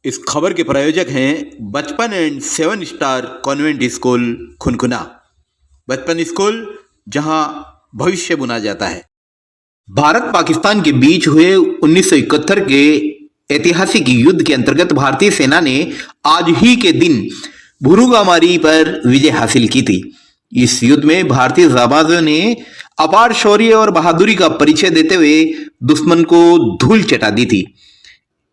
इस खबर के प्रायोजक हैं बचपन and 7 star convent school Khunkhuna. बचपन स्कूल जहां भविष्य बुना जाता है। भारत पाकिस्तान के बीच हुए 1971 के ऐतिहासिक युद्ध के अंतर्गत भारतीय सेना ने आज ही के दिन भुरुगामारी पर विजय हासिल की थी। इस युद्ध में भारतीय जाबाजों ने अपार शौर्य और बहादुरी का परिचय देते हुए दुश्मन को धूल चटा दी थी।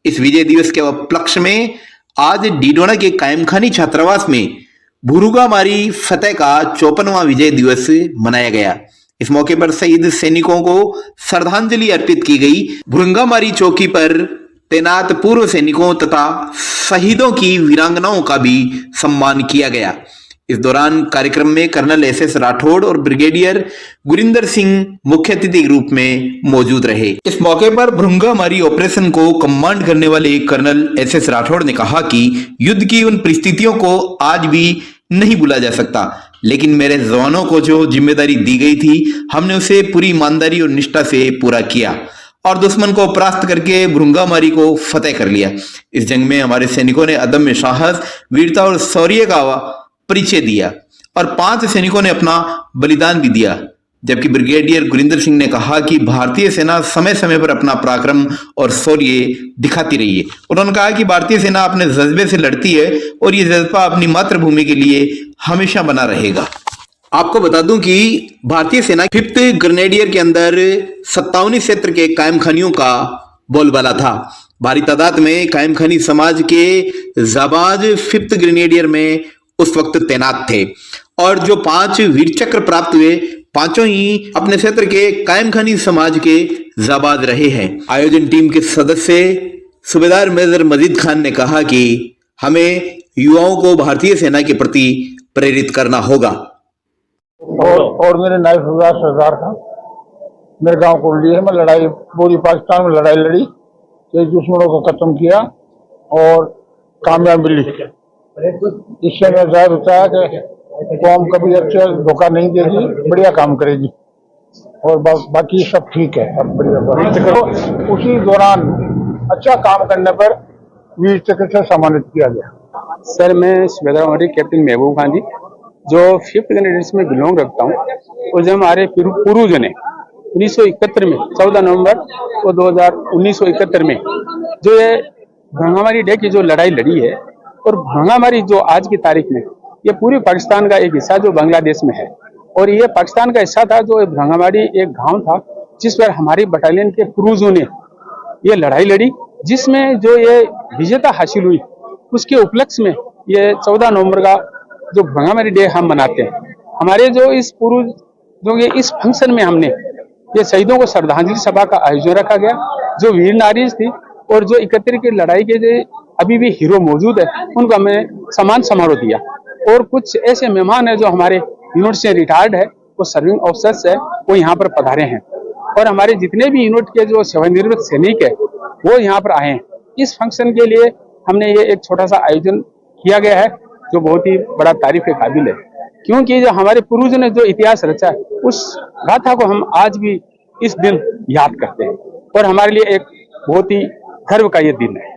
इस विजय दिवस के उपलक्ष्य में आज डीडोना के कायमखानी छात्रावास में भुरुगामारी फतेह का 54वां विजय दिवस मनाया गया। इस मौके पर शहीद सैनिकों को श्रद्धांजलि अर्पित की गई। भुरुगामारी चौकी पर तैनात पूर्व सैनिकों तथा शहीदों की वीरांगनाओं का भी सम्मान किया गया। इस दौरान कार्यक्रम में कर्नल एस राठौड़ और ब्रिगेडियर गुरिंदर सिंह मुख्य अतिथि के रूप में मौजूद रहे। इस मौके पर भुरुगामारी ऑपरेशन को कमांड करने वाले कर्नल एस राठौड़ ने कहा कि युद्ध की उन परिस्थितियों को आज भी नहीं भूला जा सकता, लेकिन मेरे जवानों को जो जिम्मेदारी दी गई थी हमने उसे पूरी ईमानदारी और निष्ठा से पूरा किया और दुश्मन को परास्त करके भुरुगामारी को फतेह कर लिया। इस जंग में हमारे सैनिकों ने अदम्य साहस, वीरता और शौर्य का परिचय दिया और 5 सैनिकों ने अपना बलिदान भी दिया। जबकि ब्रिगेडियर गुरिंदर सिंह ने कहा कि भारतीय सेना समय समय पर अपना पराक्रम और शौर्य दिखाती रही है। उन्होंने कहा कि भारतीय सेना अपने जज्बे से लड़ती है और ये जज्बा अपनी मातृभूमि के लिए हमेशा बना रहेगा। आपको बता दूं कि भारतीय सेना 5th ग्रेनेडियर के अंदर 57 क्षेत्र के कायमखानियों का बोलबाला था। भारी तादाद में कायमखानी समाज के जाबाज 5th ग्रेनेडियर में उस वक्त तैनात थे और जो 5 वीर चक्र प्राप्त हुए, 5 ही अपने क्षेत्र के कायमखानी समाज के जाबाज रहे हैं। आयोजन टीम के सदस्य सूबेदार मेजर मजीद खान ने कहा कि हमें युवाओं को भारतीय सेना के प्रति प्रेरित करना होगा। और मेरे नायब सरदार था, मेरे गांव कुंडली है। मैं लड़ाई पूरी पाकिस्तान में लड़ाई लड़ी, कई दुश्मनों को खत्म किया और कामयाब मिली। इससे मैं जाहिर होता है कि कौम कभी अच्छे धोखा नहीं देगी, बढ़िया काम करेगी और बाकी सब ठीक है। अब बढ़िया तो उसी दौरान अच्छा काम करने पर वीर चक्र से सम्मानित किया गया। सर, मैं सूबेदार कैप्टन महबूब खान जी जो 5th ग्रेनेडियर्स में बिलोंग रखता हूँ, और जब हमारे पूर्वजों ने 1971 में 14 नवंबर और 1971 में जो ये भुरुगामारी डे की जो लड़ाई लड़ी है, और भुरुगामारी जो आज की तारीख में ये पूरी पाकिस्तान का एक हिस्सा जो बांग्लादेश में है, और ये पाकिस्तान का हिस्सा था। जो भुरुगामारी एक गांव था जिस पर हमारी बटालियन के पूर्वजों ने ये लड़ाई लड़ी, जिसमें जो ये विजेता हासिल हुई, उसके उपलक्ष्य में ये 14 नवंबर का जो भुरुगामारी डे हम मनाते हैं। हमारे जो इस पूर्व जो ये इस फंक्शन में हमने ये शहीदों को श्रद्धांजलि सभा का आयोजन रखा गया। जो वीर नारी थी और जो 71 की लड़ाई के जो अभी भी हीरो मौजूद है, उनको हमने सम्मान समारोह दिया। और कुछ ऐसे मेहमान है जो हमारे यूनिट से रिटायर्ड है, वो सर्विंग ऑफिसर्स है, वो यहाँ पर पधारे हैं। और हमारे जितने भी यूनिट के जो सेवानिवृत्त सैनिक है वो यहाँ पर आए हैं। इस फंक्शन के लिए हमने ये एक छोटा सा आयोजन किया गया है जो बहुत ही बड़ा तारीफ के काबिल है, क्योंकि जो हमारे पूर्वजों ने जो इतिहास रचा है उस गाथा को हम आज भी इस दिन याद करते हैं और हमारे लिए एक बहुत ही गर्व का ये दिन है।